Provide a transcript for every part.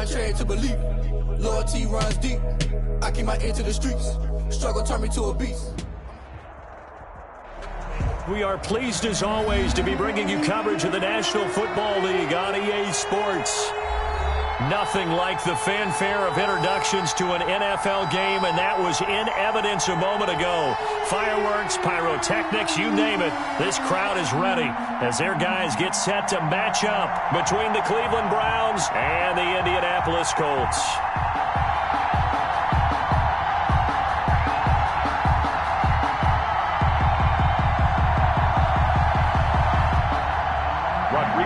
mind trained to believe. Loyalty runs deep. I keep my ear to the streets. Struggle turned me to a beast. We are pleased as always to be bringing you coverage of the National Football League on EA Sports. Nothing like the fanfare of introductions to an NFL game, and that was in evidence a moment ago. Fireworks, pyrotechnics, you name it. This crowd is ready as their guys get set to match up between the Cleveland Browns and the Indianapolis Colts.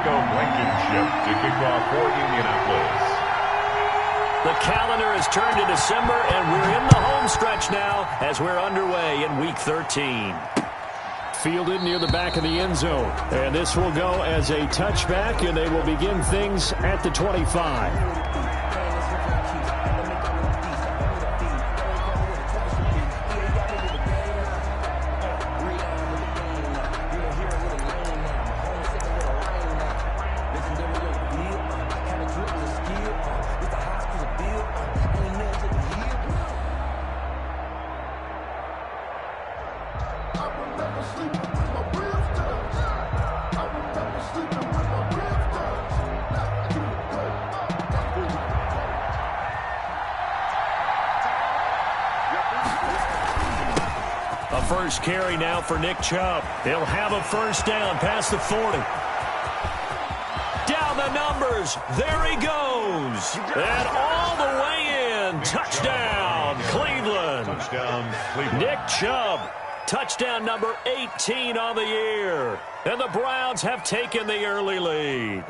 Blankenship to kick off for Indianapolis. The calendar has turned to December, and we're in the home stretch now as we're underway in Week 13. Fielded near the back of the end zone. And this will go as a touchback, and they will begin things at the 25. First carry now for Nick Chubb. He'll have a first down past the 40. Down the numbers. There he goes. And all the way in. Touchdown, Cleveland. Touchdown, Cleveland. Nick Chubb. Touchdown number 18 on the year. And the Browns have taken the early lead.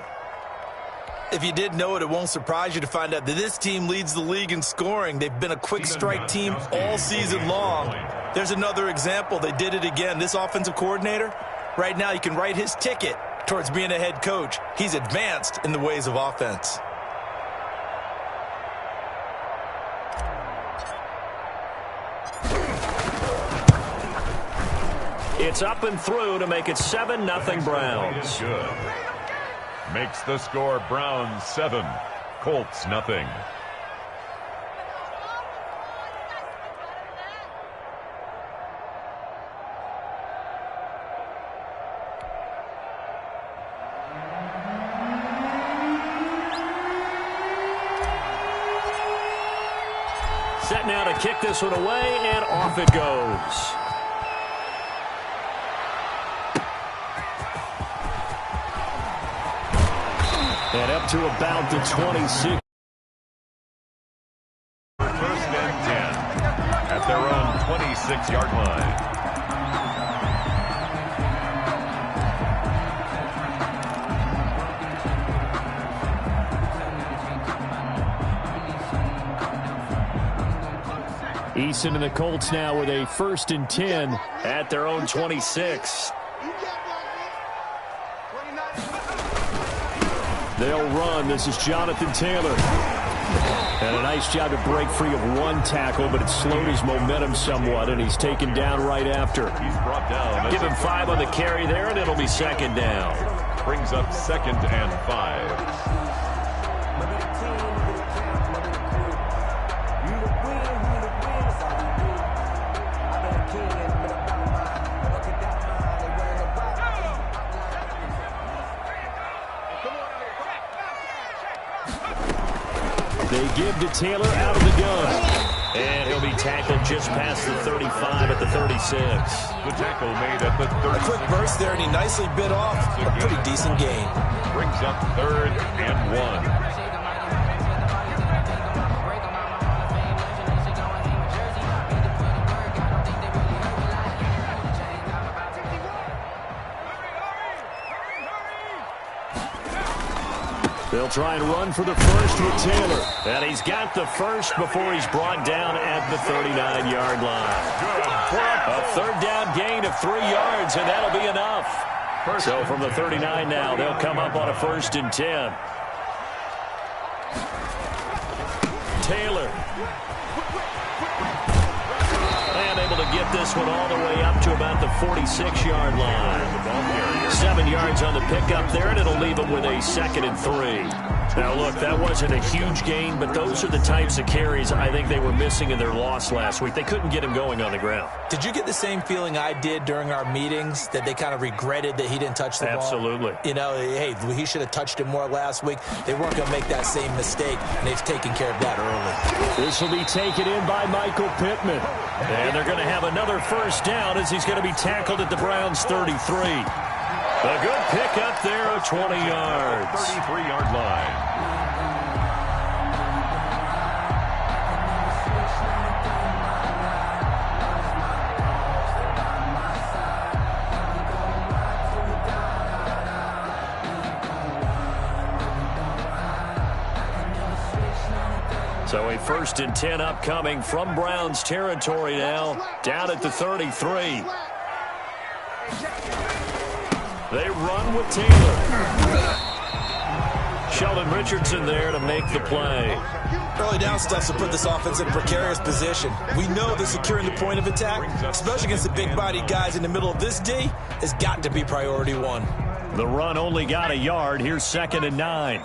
If you didn't know it, it won't surprise you to find out that this team leads the league in scoring. They've been a quick strike team all season long. There's another example. They did it again. This offensive coordinator, right now, you can write his ticket towards being a head coach. He's advanced in the ways of offense. It's up and through to make it 7-0 Browns. Good. Makes the score Browns 7, Colts nothing. Set now to kick this one away, and off it goes. And up to about the 26. First and 10 at their own 26-yard line. Eason and the Colts now with a first and 10 at their own 26. They'll run. This is Jonathan Taylor. And a nice job to break free of one tackle, but it slowed his momentum somewhat, and he's taken down right after. He's brought down. Give him 5 on the carry there, and it'll be second down. Brings up 2nd and 5. They give to Taylor out of the gun. And he'll be tackled just past the 35 at the 36. The tackle made at the 36. A quick burst there, and he nicely bit off a pretty decent gain. Brings up 3rd and 1. They'll try and run for the first with Taylor. And he's got the first before he's brought down at the 39-yard line. A third down gain of 3 yards, and that'll be enough. So from the 39 now, they'll come up on a first and 10. Taylor. And able to get this one all the way up to about the 46-yard line. 7 yards on the pickup there, and it'll leave them with a 2nd and 3. Now, look, that wasn't a huge gain, but those are the types of carries I think they were missing in their loss last week. They couldn't get him going on the ground. Did you get the same feeling I did during our meetings, that they kind of regretted that he didn't touch the ball? Absolutely. You know, hey, he should have touched it more last week. They weren't going to make that same mistake, and they've taken care of that early. This will be taken in by Michael Pittman. And they're going to have another first down as he's going to be tackled at the Browns' 33. A good pickup there of 20 yards. 33-yard line. So a 1st and 10 upcoming from Browns territory now, down at the 33. They run with Taylor. Sheldon Richardson there to make the play. Early down stuff to put this offense in a precarious position. We know that securing the point of attack, especially against the big-bodied guys in the middle of this D, has got to be priority one. The run only got a yard. Here's 2nd and 9.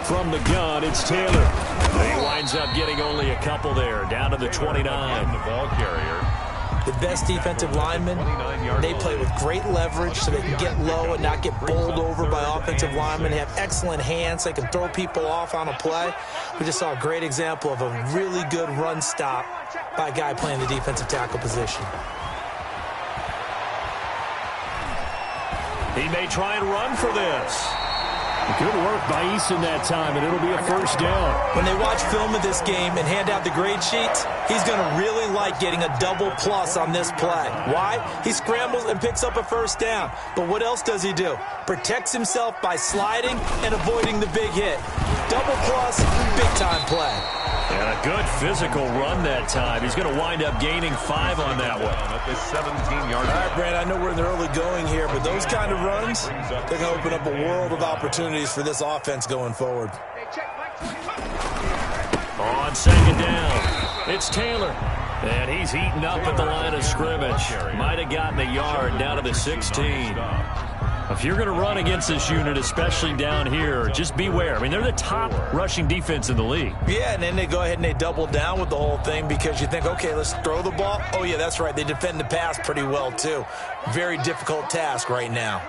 From the gun, it's Taylor. He winds up getting only a couple there, down to the 29. The ball carrier. The best defensive linemen, they play with great leverage so they can get low and not get bowled over by offensive linemen. They have excellent hands. They can throw people off on a play. We just saw a great example of a really good run stop by a guy playing the defensive tackle position. He may try and run for this. Good work by Eason that time, and it'll be a first down. When they watch film of this game and hand out the grade sheets, he's going to really like getting a double plus on this play. Why? He scrambles and picks up a first down. But what else does he do? Protects himself by sliding and avoiding the big hit. Double plus, big-time play. And a good physical run that time. He's going to wind up gaining 5 on that one. At the 17-yard line. All right, Brand, I know we're in the early going here, but those kind of runs, they're going to open up a world of opportunities for this offense going forward. On 2nd down, it's Taylor. And he's heating up at the line of scrimmage. Might have gotten a yard down to the 16. If you're going to run against this unit, especially down here, just beware. I mean, they're the top rushing defense in the league. Yeah, and then they go ahead and they double down with the whole thing because you think, okay, let's throw the ball. Oh, yeah, that's right. They defend the pass pretty well, too. Very difficult task right now.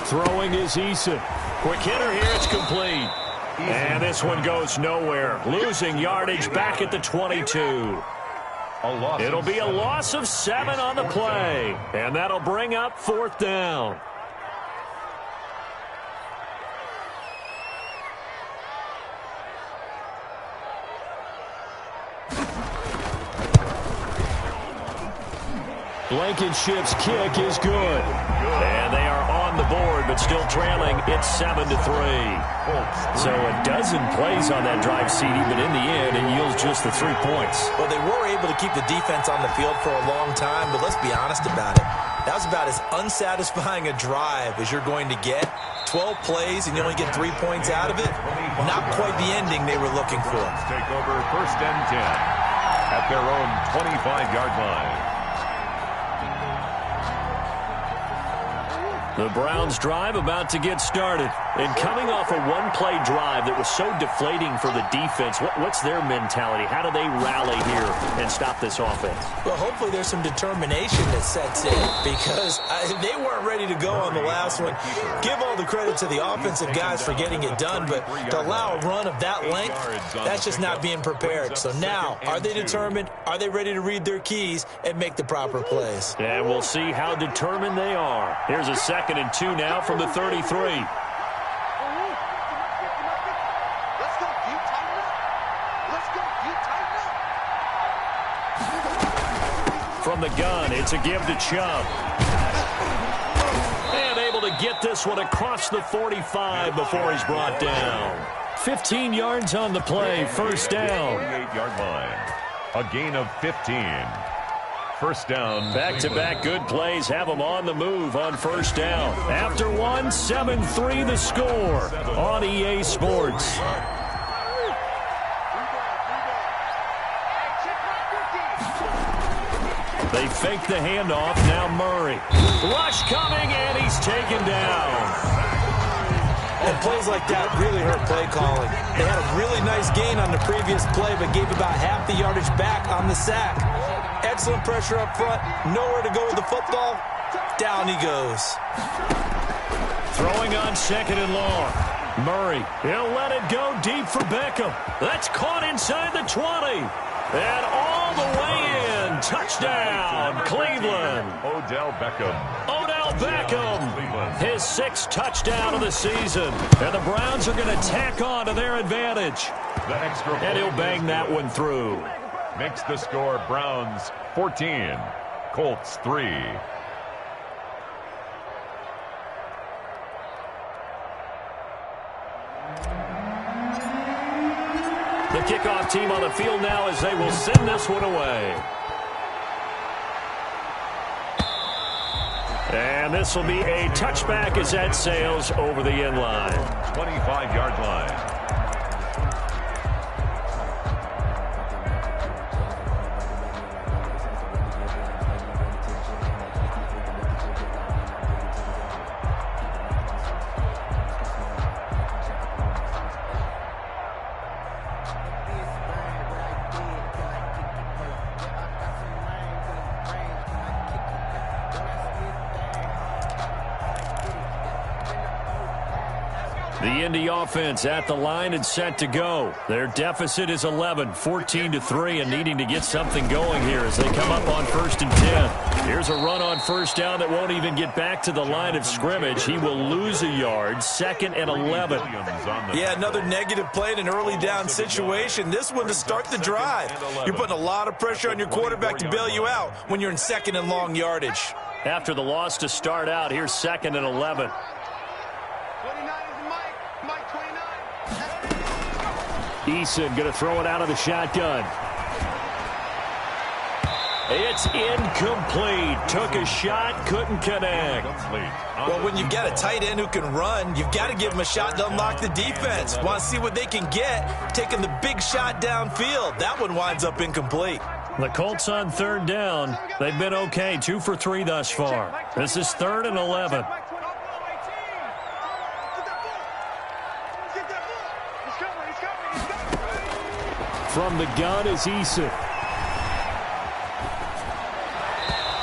Throwing is Eason. Quick hitter here, it's complete. And this one goes nowhere. Losing yardage back at the 22. It'll be a loss of 7 on the play. And that'll bring up 4th down. Blankenship's kick is good. And they are on the board, but still trailing. It's 7-3. So a dozen plays on that drive, CD, but in the end, it yields just the 3 points. Well, they were able to keep the defense on the field for a long time, but let's be honest about it. That was about as unsatisfying a drive as you're going to get. 12 plays, and you only get 3 points out of it. Not quite the ending they were looking for. Take over 1st and 10 at their own 25-yard line. The Browns drive about to get started. And coming off a one-play drive that was so deflating for the defense, what's their mentality? How do they rally here and stop this offense? Well, hopefully there's some determination that sets in because they weren't ready to go on the last one. Give all the credit to the offensive guys for getting it done, but to allow a run of that length, that's just not being prepared. So now, are they determined? Are they ready to read their keys and make the proper plays? And we'll see how determined they are. Here's a 2nd and 2 now from the 33. From the gun, it's a give to Chubb. And able to get this one across the 45 before he's brought down. 15 yards on the play, first down. 48-yard line. A gain of 15. First down. Back-to-back good plays have them on the move on first down. After one, 7-3 the score on EA Sports. They fake the handoff. Now Murray. Rush coming, and he's taken down. And plays like that really hurt play calling. They had a really nice gain on the previous play, but gave about half the yardage back on the sack. Excellent pressure up front. Nowhere to go with the football. Down he goes. Throwing on 2nd and long. Murray, he'll let it go deep for Beckham. That's caught inside the 20. And all the way in. Touchdown, Cleveland. Odell Beckham. Odell Beckham, his 6th touchdown of the season. And the Browns are going to tack on to their advantage. The extra And he'll bang that one through. Makes the score Browns 14, Colts 3. The kickoff team on the field now as they will send this one away. And this will be a touchback as that sails over the end line. 25-yard line. The Indy offense at the line and set to go. Their deficit is 11, 14-3, and needing to get something going here as they come up on 1st and 10. Here's a run on 1st down that won't even get back to the line of scrimmage. He will lose a yard, 2nd and 11. Yeah, another negative play in an early down situation. This one to start the drive. You're putting a lot of pressure on your quarterback to bail you out when you're in 2nd and long yardage. After the loss to start out, here's 2nd and 11. Eason going to throw it out of the shotgun. It's incomplete. Took a shot, couldn't connect. Well, when you've got a tight end who can run, you've got to give him a shot to unlock the defense. Want to see what they can get, taking the big shot downfield. That one winds up incomplete. The Colts on 3rd down. They've been okay, 2 for 3 thus far. This is 3rd and 11. From the gun is Eason.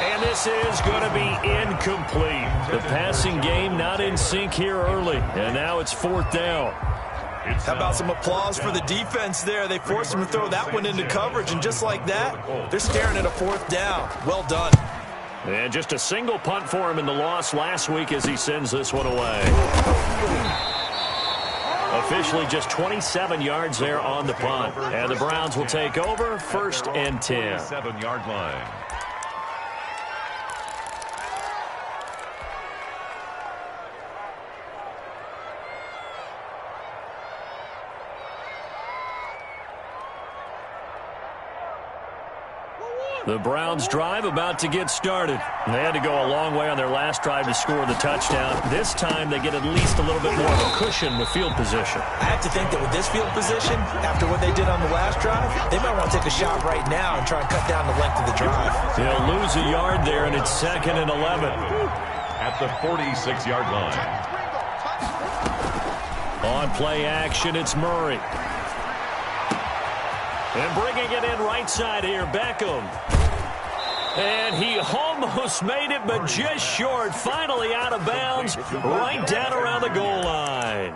And this is going to be incomplete. The passing game not in sync here early. And now it's 4th down. How about some applause for the defense there? They forced him to throw that one into coverage, and just like that, they're staring at a 4th down. Well done. And just a single punt for him in the loss last week as he sends this one away. Officially just 27 yards there on the punt. And the Browns will take over 1st and 10. 7-yard line. The Browns drive about to get started. They had to go a long way on their last drive to score the touchdown. This time they get at least a little bit more of a cushion with field position. I have to think that with this field position, after what they did on the last drive, they might want to take a shot right now and try and cut down the length of the drive. They'll lose a yard there, and it's 2nd and 11. At the 46-yard line. On play action, it's Murray. And bringing it in right side here, Beckham. And he almost made it, but just short. Finally out of bounds, right down around the goal line.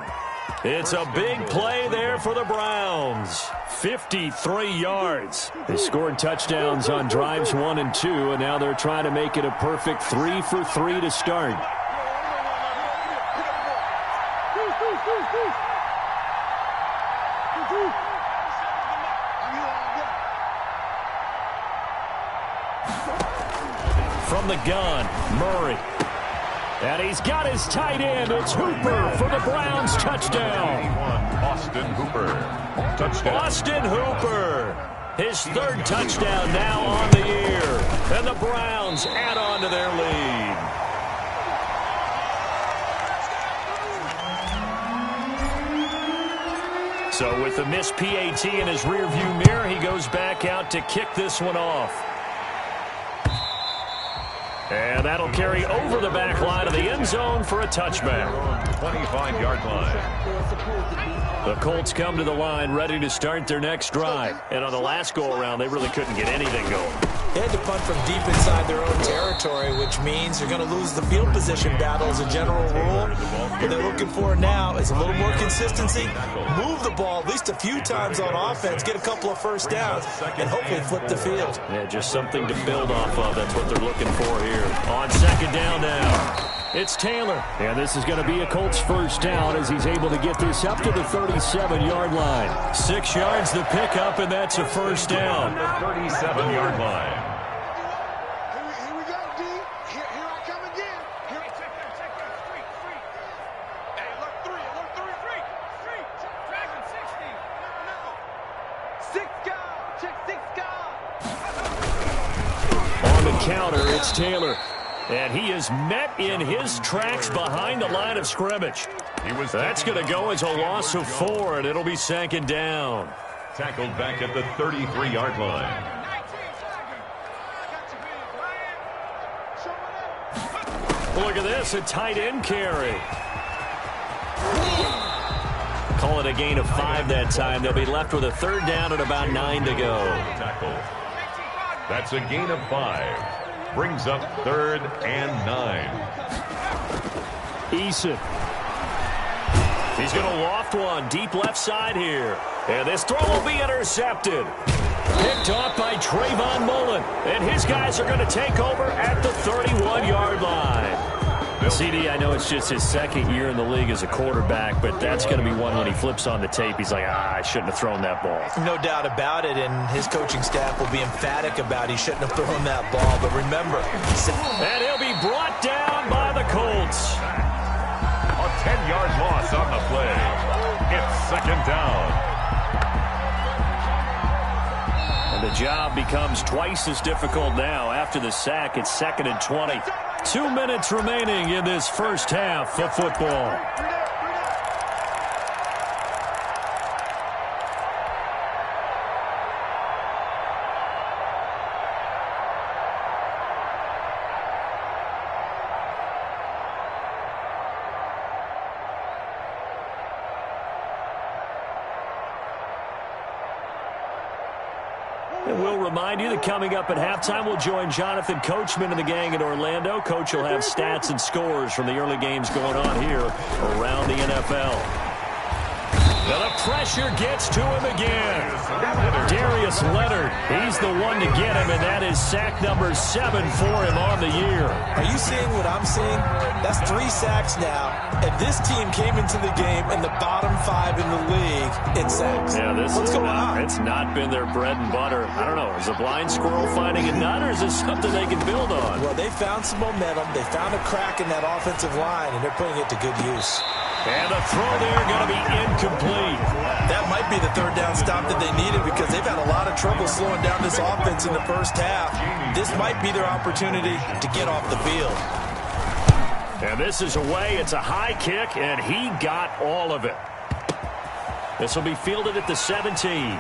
It's a big play there for the Browns. 53 yards. They scored touchdowns on drives 1 and 2, and now they're trying to make it a perfect 3 for 3 to start. From the gun, Murray. And he's got his tight end. It's Hooper for the Browns touchdown. Austin Hooper. Touchdown. Austin Hooper. His 3rd touchdown now on the year. And the Browns add on to their lead. So with the missed PAT in his rearview mirror, he goes back out to kick this one off. And that'll carry over the back line of the end zone for a touchback. 25-yard line. The Colts come to the line ready to start their next drive. And on the last go-around, they really couldn't get anything going. They had to punt from deep inside their own territory, which means they're going to lose the field position battle as a general rule. What they're looking for now is a little more consistency, move the ball at least a few times on offense, get a couple of first downs, and hopefully flip the field. Yeah, just something to build off of. That's what they're looking for here. On second down now. It's Taylor. And this is going to be a Colts first down as he's able to get this up to the 37-yard line. 6 yards the pickup, and that's a first down. 37-yard line. Here we go, D. Here I come again. Check that. Street. Hey, look, three. Dragon 60. No. 6 guard. Check 6 guard. On the counter, it's Taylor. And he is met in his tracks behind the line of scrimmage. That's going to go as a loss of 4, and it'll be second down. Tackled back at the 33-yard line. Look at this, a tight end carry. Call it a gain of 5 that time. They'll be left with a third down and about 9 to go. Tackle. That's a gain of 5. Brings up 3rd and 9. Eason. He's going to loft one deep left side here. And this throw will be intercepted. Picked off by Trayvon Mullen. And his guys are going to take over at the 31-yard line. CD, I know it's just his second year in the league as a quarterback, but that's going to be one when he flips on the tape. He's like, I shouldn't have thrown that ball. No doubt about it, and his coaching staff will be emphatic about he shouldn't have thrown that ball. But remember, and he'll be brought down by the Colts. A 10-yard loss on the play. It's second down. And the job becomes twice as difficult now. After the sack, it's 2nd and 20. 2 minutes remaining in this first half of football. And we'll remind you that coming up at halftime, we'll join Jonathan Coachman and the gang in Orlando. Coach will have stats and scores from the early games going on here around the NFL. Now the pressure gets to him again. Darius Leonard, he's the one to get him, and that is sack number 7 for him on the year. Are you seeing what I'm seeing? That's 3 sacks now, and this team came into the game in the bottom 5 in the league in sacks. Yeah, What's going on? It's not been their bread and butter. I don't know, is a blind squirrel finding a nut, or is this something they can build on? Well, they found some momentum. They found a crack in that offensive line, and they're putting it to good use. And the throw there going to be incomplete. That might be the third down stop that they needed because they've had a lot of trouble slowing down this offense in the first half. This might be their opportunity to get off the field. And this is away. It's a high kick, and he got all of it. This will be fielded at the 17.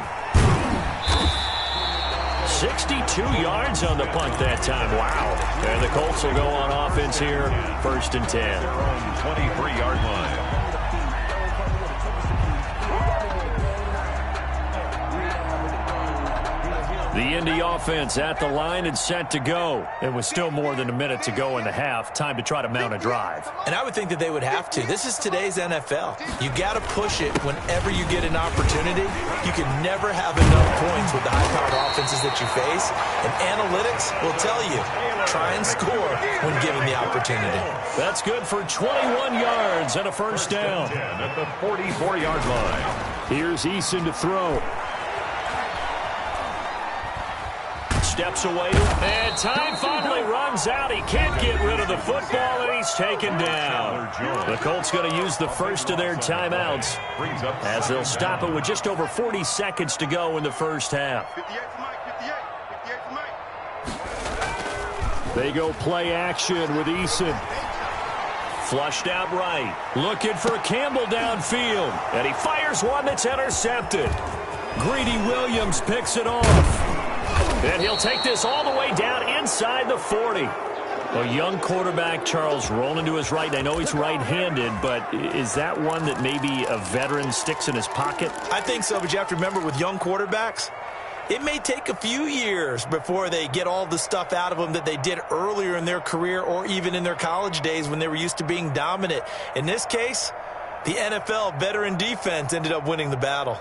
62 yards on the punt that time. Wow. And the Colts will go on offense here, 1st and 10. 23-yard line. The Indy offense at the line and set to go. It was still more than a minute to go in the half. Time to try to mount a drive. And I would think that they would have to. This is today's NFL. You got to push it whenever you get an opportunity. You can never have enough points with the high-powered offenses that you face. And analytics will tell you, try and score when given the opportunity. That's good for 21 yards and a first down. At the 44-yard line. Here's Eason to throw. Steps away, and time finally runs out. He can't get rid of the football, and he's taken down. The Colts going to use the first of their timeouts as they'll stop it with just over 40 seconds to go in the first half. They go play action with Eason. Flushed out right. Looking for Campbell downfield, and he fires one that's intercepted. Greedy Williams picks it off. And he'll take this all the way down inside the 40. A young quarterback, Charles, rolling to his right. I know he's right-handed, but is that one that maybe a veteran sticks in his pocket? I think so, but you have to remember with young quarterbacks, it may take a few years before they get all the stuff out of them that they did earlier in their career or even in their college days when they were used to being dominant. In this case, the NFL veteran defense ended up winning the battle.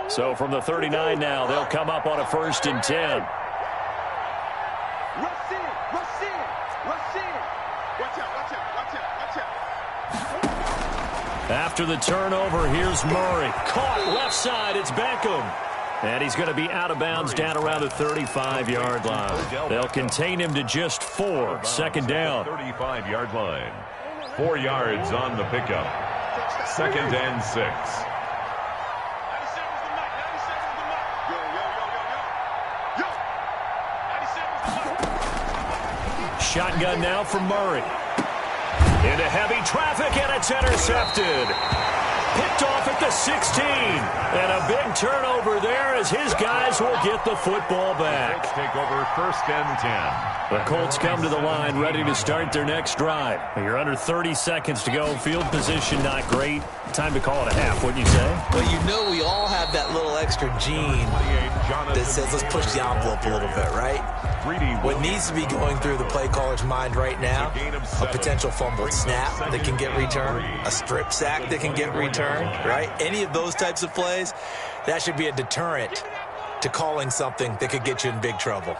So from the 39 now, they'll come up on a 1st and 10. Rush in, rush in, rush in. Watch out, watch out, watch out, watch out. After the turnover, here's Murray. Caught left side, it's Beckham. And he's going to be out of bounds down around the 35-yard line. They'll contain him to just 4. 2nd down. 35-yard line. 4 yards on the pickup. 2nd and 6. Shotgun now from Murray. Into heavy traffic, and it's intercepted. Picked off at the 16. And a big turnover there as his guys will get the football back. Take over 1st and 10. The Colts come to the line ready to start their next drive. You're under 30 seconds to go. Field position not great. Time to call it a half, wouldn't you say? Well, you know we all have that little extra gene that says let's push the envelope a little bit, right? What needs to be going through the play caller's mind right now, a potential fumbled snap that can get returned, a strip sack that can get returned, right? Any of those types of plays, that should be a deterrent to calling something that could get you in big trouble.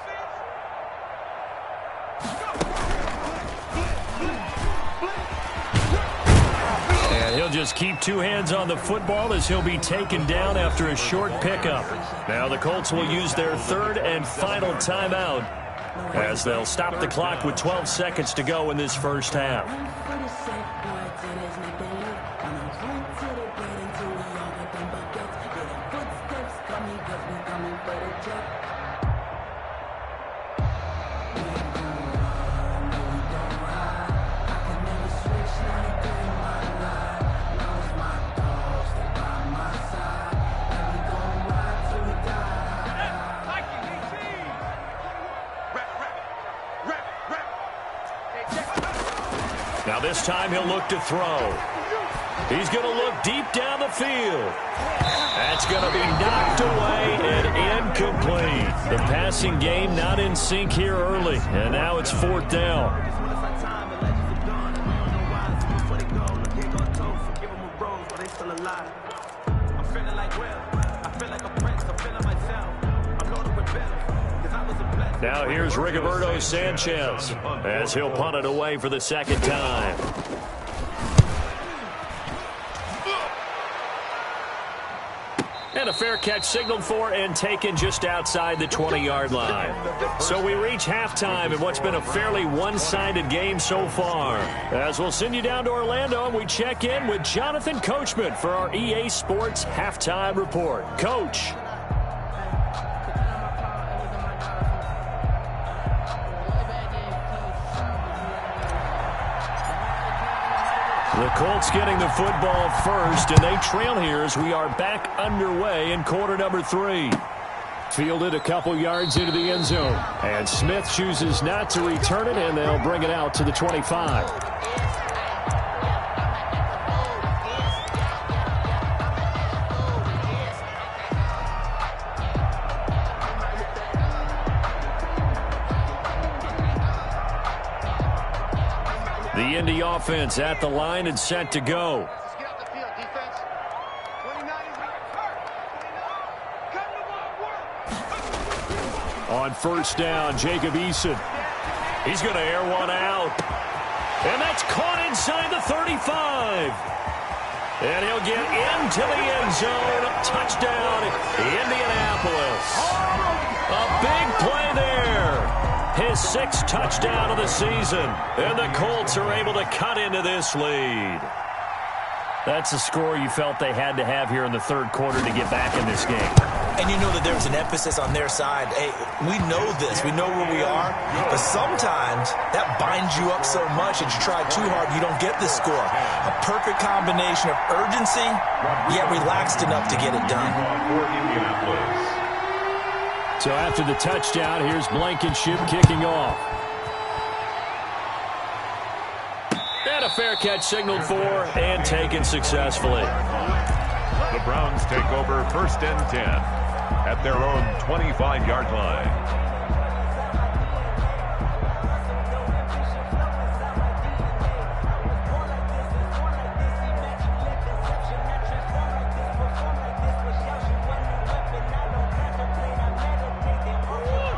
And he'll just keep 2 hands on the football as he'll be taken down after a short pickup. Now the Colts will use their 3rd and final timeout as they'll stop the clock with 12 seconds to go in this first half. Now this time he'll look to throw. He's going to look deep down the field. That's going to be knocked away and incomplete. The passing game not in sync here early, and now it's 4th down. Now here's Rigoberto Sanchez as he'll punt it away for the 2nd time. And a fair catch signaled for and taken just outside the 20-yard line. So we reach halftime in what's been a fairly one-sided game so far. As we'll send you down to Orlando, and we check in with Jonathan Coachman for our EA Sports Halftime Report. Coach. The Colts getting the football first, and they trail here as we are back underway in quarter number 3. Fielded a couple yards into the end zone. And Smith chooses not to return it, and they'll bring it out to the 25. The Indy offense at the line and set to go. Get off the field, defense. 29 is hurt. On 1st down, Jacob Eason. He's going to air one out. And that's caught inside the 35. And he'll get into the end zone. Touchdown, Indianapolis. A big play there. His 6th touchdown of the season. And the Colts are able to cut into this lead. That's a score you felt they had to have here in the 3rd quarter to get back in this game. And you know that there's an emphasis on their side. Hey, we know this. We know where we are. But sometimes that binds you up so much that you try too hard, you don't get the score. A perfect combination of urgency, yet relaxed enough to get it done. So after the touchdown, here's Blankenship kicking off. And a fair catch signaled for and taken successfully. The Browns take over 1st and 10 at their own 25-yard line.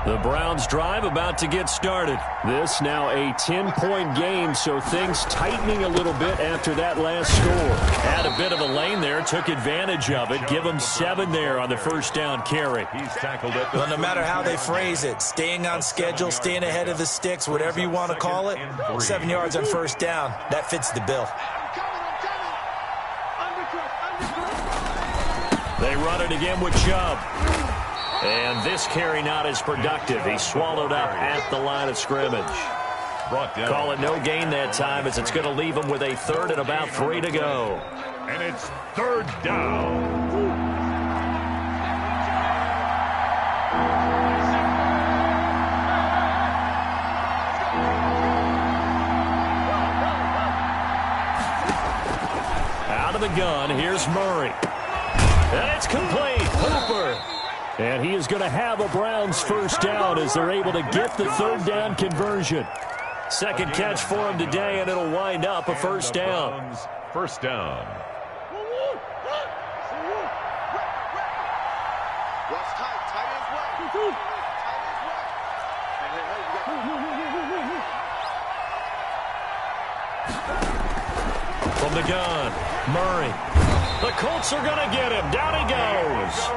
The Browns drive about to get started. This now a 10-point game, so things tightening a little bit after that last score. Had a bit of a lane there, took advantage of it. Give them 7 there on the first down carry. He's tackled it. Well, no matter how they phrase it, staying on schedule, staying ahead of the sticks, whatever you want to call it, 7 yards on first down, that fits the bill. They run it again with Chubb. And this carry not as productive. He swallowed up at the line of scrimmage. Call it no gain that time as it's going to leave him with a 3rd and about 3 to go. And it's 3rd down. Out of the gun, here's Murray. And it's complete. Hooper. And he is going to have a Browns first down as they're able to get the 3rd down conversion. Second catch for him today, and it'll wind up a first down. First down. From the gun, Murray. The Colts are going to get him. Down he goes.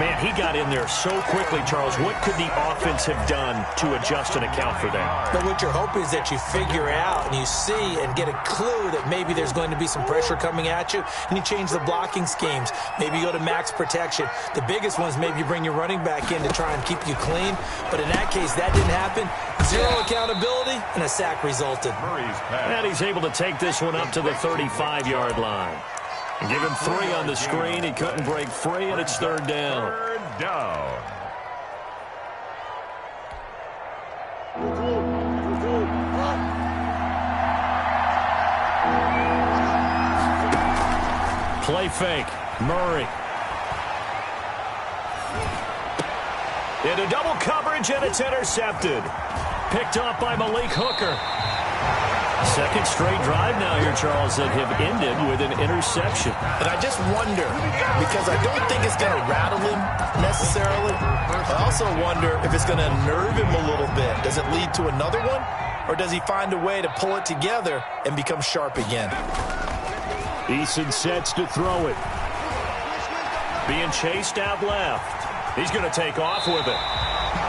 Man, he got in there so quickly, Charles. What could the offense have done to adjust and account for that? But what you're hoping is that you figure out and you see and get a clue that maybe there's going to be some pressure coming at you, and you change the blocking schemes. Maybe you go to max protection. The biggest one is maybe you bring your running back in to try and keep you clean. But in that case, that didn't happen. 0 accountability, and a sack resulted. And he's able to take this one up to the 35-yard line. Give him 3 on the screen. He couldn't break free, and it's 3rd down. 3rd down. Play fake. Murray. Into double coverage, and it's intercepted. Picked off by Malik Hooker. Second straight drive now here, Charles, that have ended with an interception. And I just wonder, because I don't think it's going to rattle him necessarily. I also wonder if it's going to unnerve him a little bit. Does it lead to another one? Or does he find a way to pull it together and become sharp again? Eason sets to throw it. Being chased out left. He's going to take off with it.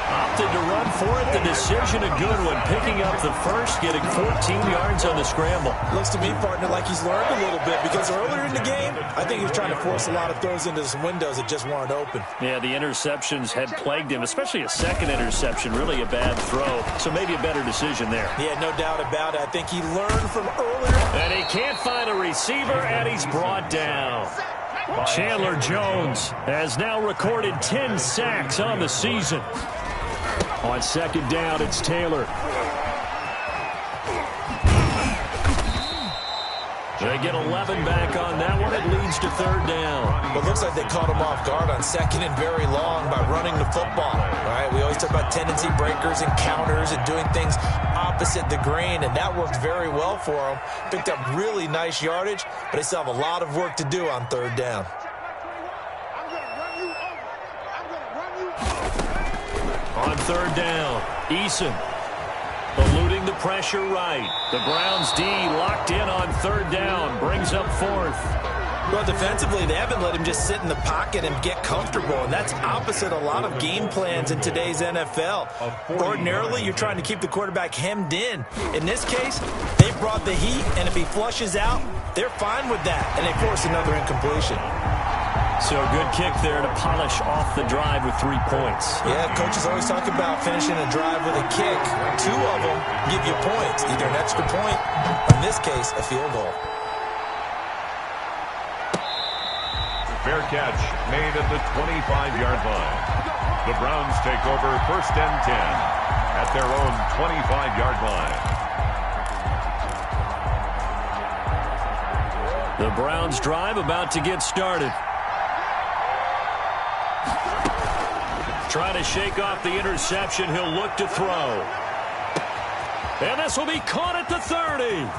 Opted to run for it. The decision a good one. Picking up the first, getting 14 yards on the scramble. Looks to me, partner, like he's learned a little bit because earlier in the game, I think he was trying to force a lot of throws into some windows that just weren't open. Yeah, the interceptions had plagued him, especially a second interception. Really a bad throw. So maybe a better decision there. Yeah, no doubt about it. I think he learned from earlier. And he can't find a receiver, and he's brought down. Chandler Jones has now recorded 10 sacks on the season. On second down, it's Taylor. They get 11 back on that one. It leads to 3rd down. Well, it looks like they caught him off guard on 2nd and very long by running the football. All right, we always talk about tendency breakers and counters and doing things opposite the grain, and that worked very well for them. Picked up really nice yardage, but they still have a lot of work to do on 3rd down. On 3rd down, Eason eluding the pressure right. The Browns D locked in on 3rd down, brings up 4th. Well, defensively, they haven't let him just sit in the pocket and get comfortable, and that's opposite a lot of game plans in today's NFL. Ordinarily, you're trying to keep the quarterback hemmed in. In this case, they brought the heat, and if he flushes out, they're fine with that, and they force another incompletion. So a good kick there to polish off the drive with 3 points. Yeah, coaches always talk about finishing a drive with a kick. 2 of them give you points, either an extra point, or in this case, a field goal. Fair catch made at the 25-yard line. The Browns take over 1st and 10 at their own 25-yard line. The Browns drive about to get started. Trying to shake off the interception. He'll look to throw. And this will be caught at the 30.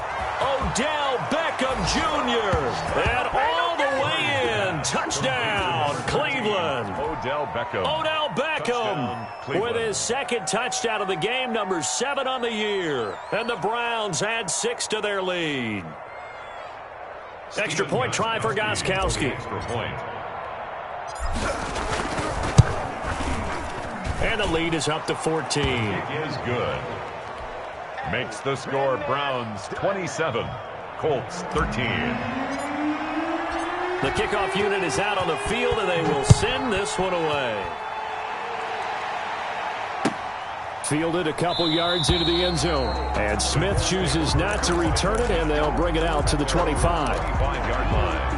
Odell Beckham Jr. And all the way in. Touchdown, Cleveland. Odell Beckham. Odell Beckham Touchdown, with his second touchdown of the game, number 7 on the year. And the Browns add 6 to their lead. Extra point try for Gostkowski. Extra point. And the lead is up to 14. It is good. Makes the score Browns 27, Colts 13. The kickoff unit is out on the field, and they will send this one away. Fielded a couple yards into the end zone. And Smith chooses not to return it, and they'll bring it out to the 25. 25-yard line.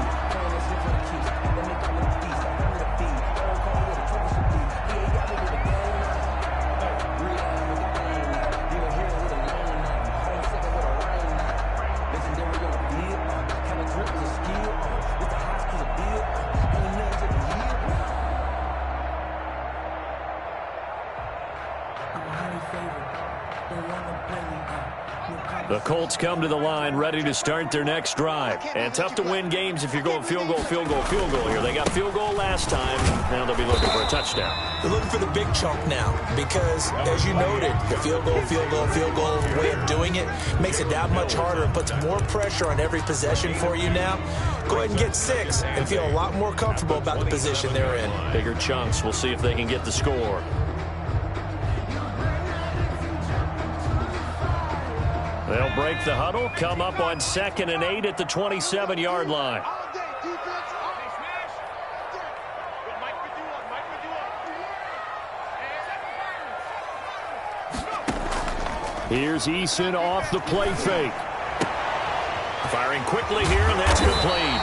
The Colts come to the line ready to start their next drive. And tough to win games if you're going field goal, field goal, field goal here. They got field goal last time. Now they'll be looking for a touchdown. They're looking for the big chunk now because, as you noted, the field goal way of doing it makes it that much harder and puts more pressure on every possession for you now. Go ahead and get 6 and feel a lot more comfortable about the position they're in. Bigger chunks. We'll see if they can get the score. They'll break the huddle, come up on 2nd and 8 at the 27-yard line. Here's Eason off the play fake. Firing quickly here, and that's complete.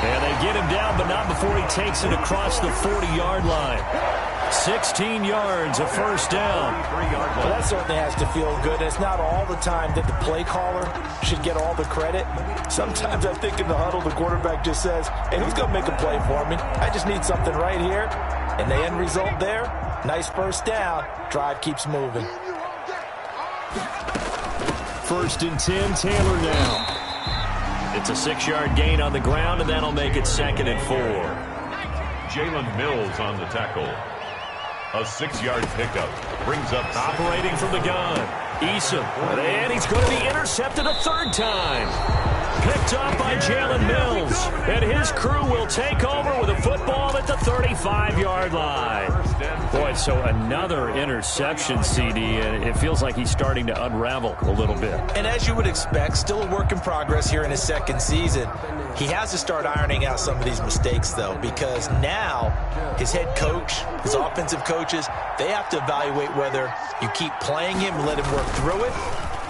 And they get him down, but not before he takes it across the 40-yard line. 16 yards, a first down. Well, that certainly has to feel good. It's not all the time that the play caller should get all the credit. Sometimes I think in the huddle, the quarterback just says, hey, who's going to make a play for me? I just need something right here. And the end result there, nice first down. Drive keeps moving. 1st and 10, Taylor now. It's a 6-yard gain on the ground, and that'll make it 2nd and 4. Jalen Mills on the tackle. A 6-yard pickup brings up operating from the gun. Eason, and he's going to be intercepted a 3rd time. Picked up by Jalen Mills, and his crew will take over with a football at the 35-yard line. Boy, so another interception, CD, and it feels like he's starting to unravel a little bit. And as you would expect, still a work in progress here in his 2nd season. He has to start ironing out some of these mistakes, though, because now his head coach, his offensive coaches, they have to evaluate whether you keep playing him and let him work through it,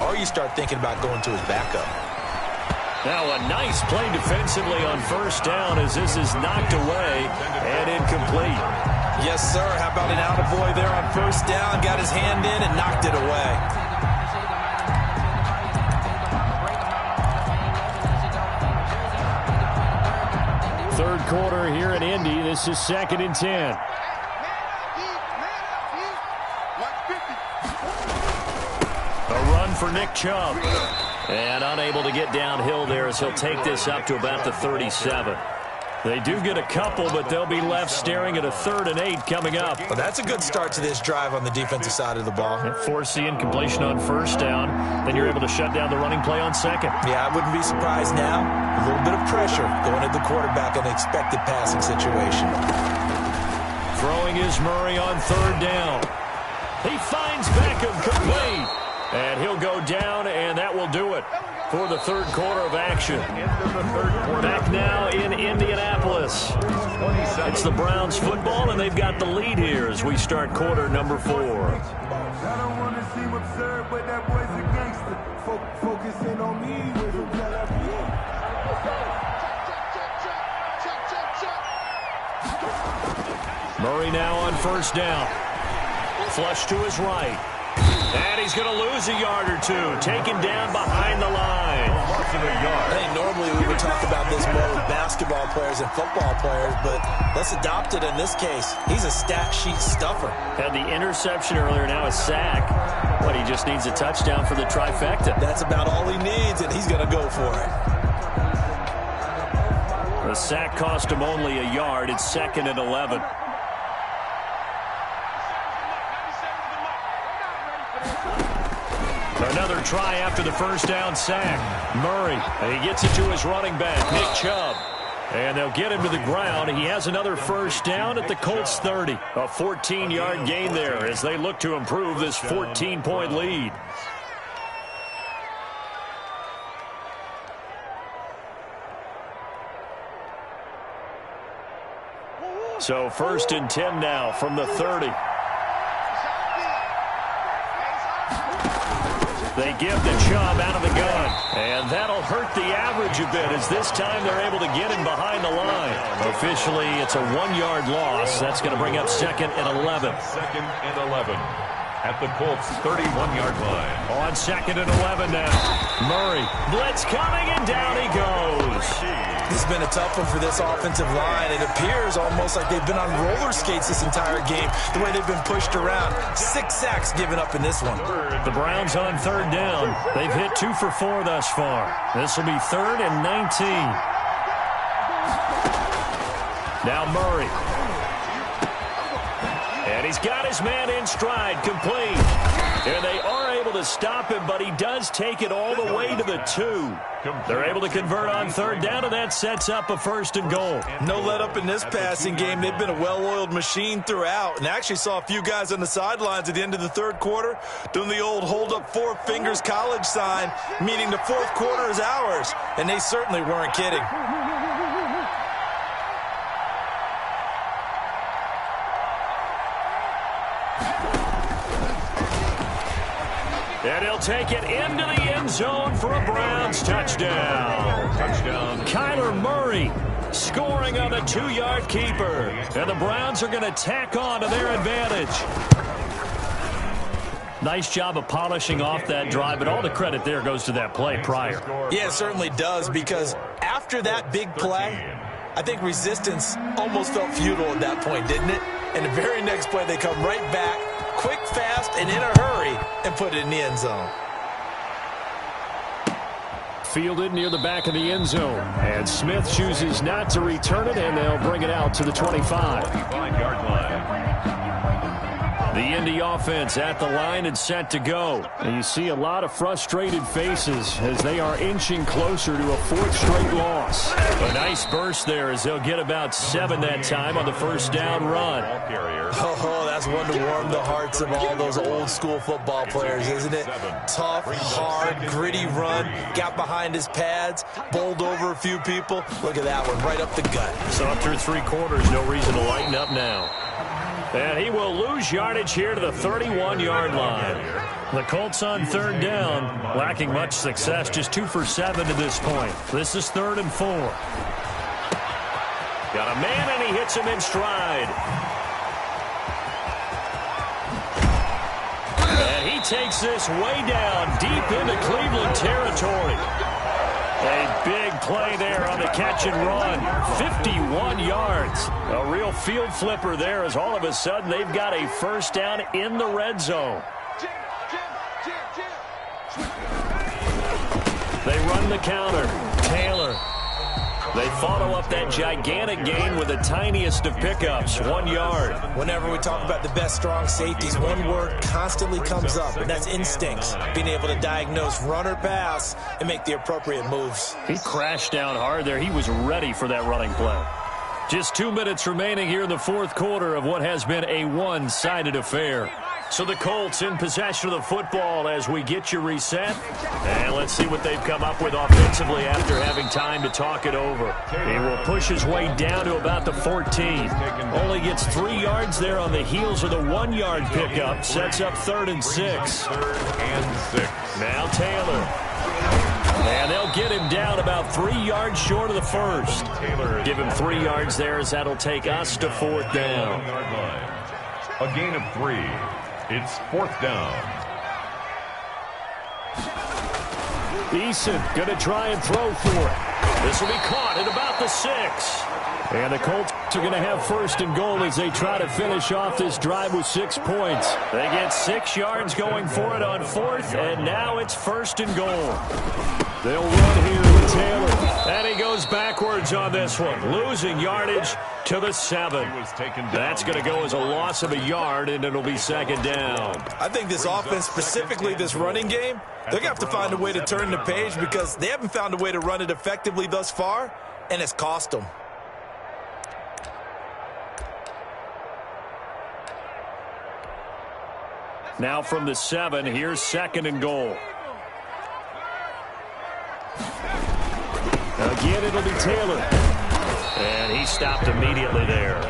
or you start thinking about going to his backup. Now a nice play defensively on 1st down as this is knocked away and incomplete. Yes, sir. How about an attaboy there on 1st down? Got his hand in and knocked it away. Third quarter here in Indy. This is 2nd and 10. A run for Nick Chubb. And unable to get downhill there as he'll take this up to about the 37. They do get a couple, but they'll be left staring at a 3rd and 8 coming up. Well, that's a good start to this drive on the defensive side of the ball. Force the incompletion on 1st down. Then you're able to shut down the running play on 2nd. Yeah, I wouldn't be surprised now. A little bit of pressure going at the quarterback in an expected passing situation. Throwing is Murray on 3rd down. He finds Beckham complete. And he'll go down, and that will do it for the 3rd quarter of action. Back now in Indianapolis. It's the Browns football, and they've got the lead here as we start quarter number 4. I don't want to seem absurd, but that boy's a gangster. Focusing on me with a Murray now on first down. Flush to his right. And he's going to lose a yard or two. Taken down behind the line. I think normally we would talk about this more with basketball players and football players, but let's adopt it in this case. He's a stat sheet stuffer. Had the interception earlier, now a sack. But he just needs a touchdown for the trifecta. That's about all he needs, and he's going to go for it. The sack cost him only a yard. It's 2nd and 11. Another try after the first down sack. Murray, he gets it to his running back, Nick Chubb. And they'll get him to the ground. He has another first down at the Colts 30. A 14-yard gain there as they look to improve this 14-point lead. So 1st and 10 now from the 30. They give the Chubb out of the gun. And that'll hurt the average a bit as this time they're able to get him behind the line. Officially, it's a 1-yard loss. That's going to bring up 2nd and 11. 2nd and 11 at the Colts 31-yard line. On 2nd and 11 now. Murray, blitz coming, and down he goes. This has been a tough one for this offensive line. It appears almost like they've been on roller skates this entire game, the way they've been pushed around. 6 sacks given up in this one. The Browns on 3rd down. They've hit 2 for 4 thus far. This will be 3rd and 19. Now Murray. And he's got his man in stride, complete. And they are able to stop him, but he does take it all the way to the 2. They're able to convert on 3rd down, and that sets up a 1st and goal. No let up in this passing game. They've been a well-oiled machine throughout. And I actually saw a few guys on the sidelines at the end of the 3rd quarter doing the old hold up 4 fingers college sign, meaning the 4th quarter is ours. And they certainly weren't kidding. And he'll take it into the end zone for a Browns touchdown. Kyler Murray scoring on the 2-yard keeper. And the Browns are going to tack on to their advantage. Nice job of polishing off that drive, but all the credit there goes to that play prior. Yeah, it certainly does, because after that big play, I think resistance almost felt futile at that point, didn't it? And the very next play, they come right back, quick, fast, and in a hurry, and put it in the end zone. Fielded near the back of the end zone. And Smith chooses not to return it, and they'll bring it out to the 25. 25-yard line. The Indy offense at the line and set to go. And you see a lot of frustrated faces as they are inching closer to a 4th straight loss. A nice burst there as they'll get about 7 that time on the first down run. Oh, that's one to warm the hearts of all those old school football players, isn't it? Tough, hard, gritty run. Got behind his pads, bowled over a few people. Look at that one, right up the gut. So up through 3 quarters, no reason to lighten up now. And he will lose yardage here to the 31-yard line. The Colts on 3rd down, lacking much success, just 2 for 7 to this point. This is 3rd and 4. Got a man, and he hits him in stride. And he takes this way down, deep into Cleveland territory. A big play there on the catch and run. 51 yards. A real field flipper there as all of a sudden they've got a first down in the red zone. They run the counter. Taylor. They follow up that gigantic gain with the tiniest of pickups, 1 yard. Whenever we talk about the best strong safeties, one word constantly comes up, and that's instincts. Being able to diagnose run or pass and make the appropriate moves. He crashed down hard there. He was ready for that running play. Just 2 minutes remaining here in the 4th quarter of what has been a one-sided affair. So the Colts in possession of the football as we get you reset. And let's see what they've come up with offensively after having time to talk it over. He will push his way down to about the 14. Only gets 3 yards there on the heels of the 1-yard pickup. Sets up 3rd and 6. 3rd and 6. Now Taylor. And they'll get him down about 3 yards short of the first. Give him 3 yards there as that'll take us to 4th down. A gain of 3. It's 4th down. Eason going to try and throw for it. This will be caught at about the 6. And the Colts are going to have 1st and goal as they try to finish off this drive with 6 points. They get 6 yards going for it on 4th, and now it's 1st and goal. They'll run here with Taylor. And he goes backwards on this one, losing yardage to the 7. That's going to go as a loss of a yard, and it'll be 2nd down. I think this offense, specifically this running game, they're going to have to find a way to turn the page because they haven't found a way to run it effectively thus far, and it's cost them. Now from the 7, here's 2nd and goal. Again, it'll be Taylor. And he stopped immediately there.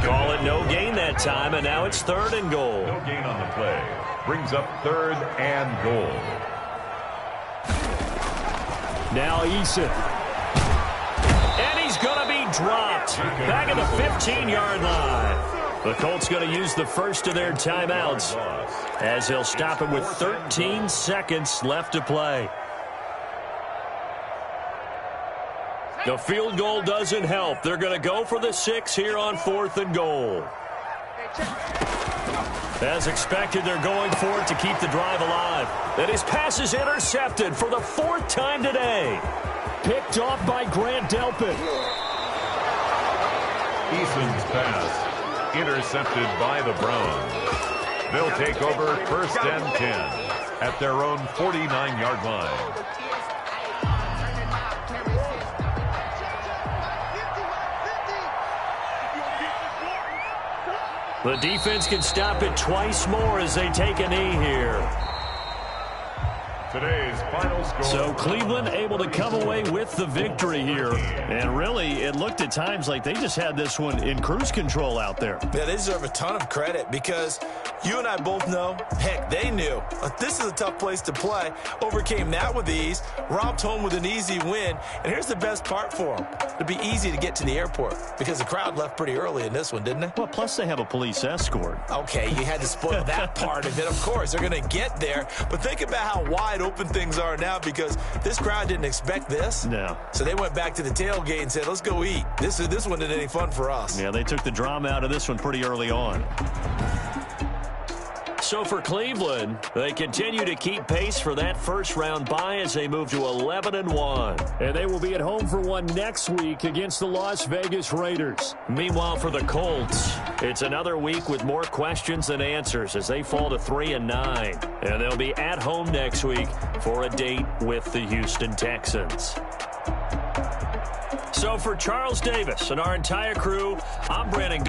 Call it no gain that time, and now it's 3rd and goal. No gain on the play. Brings up 3rd and goal. Now Eason. And he's going to be dropped. Back at the 15-yard line. The Colts going to use the first of their timeouts as he'll stop it with 13 seconds left to play. The field goal doesn't help. They're going to go for the 6 here on 4th and goal. As expected, they're going for it to keep the drive alive. And his pass is intercepted for the 4th time today. Picked off by Grant Delpit. Eason's pass intercepted by the Browns. They'll take over 1st and 10 at their own 49-yard line. The defense can stop it twice more as they take a knee here. Today's final score. So Cleveland able to come away with the victory here. And really, it looked at times like they just had this one in cruise control out there. Yeah, they deserve a ton of credit because you and I both know, heck, they knew. This is a tough place to play. Overcame that with ease, romped home with an easy win. And here's the best part for them. It'd be easy to get to the airport because the crowd left pretty early in this one, didn't they? Well, plus they have a police escort. Okay, you had to spoil that part of it. Of course, they're going to get there. But think about how wide open things are now because this crowd didn't expect this. No. So they went back to the tailgate and said, let's go eat. This one isn't any fun for us. Yeah, they took the drama out of this one pretty early on. So for Cleveland, they continue to keep pace for that first-round bye as they move to 11-1. And they will be at home for one next week against the Las Vegas Raiders. Meanwhile, for the Colts, it's another week with more questions than answers as they fall to 3-9. And they'll be at home next week for a date with the Houston Texans. So for Charles Davis and our entire crew, I'm Brandon.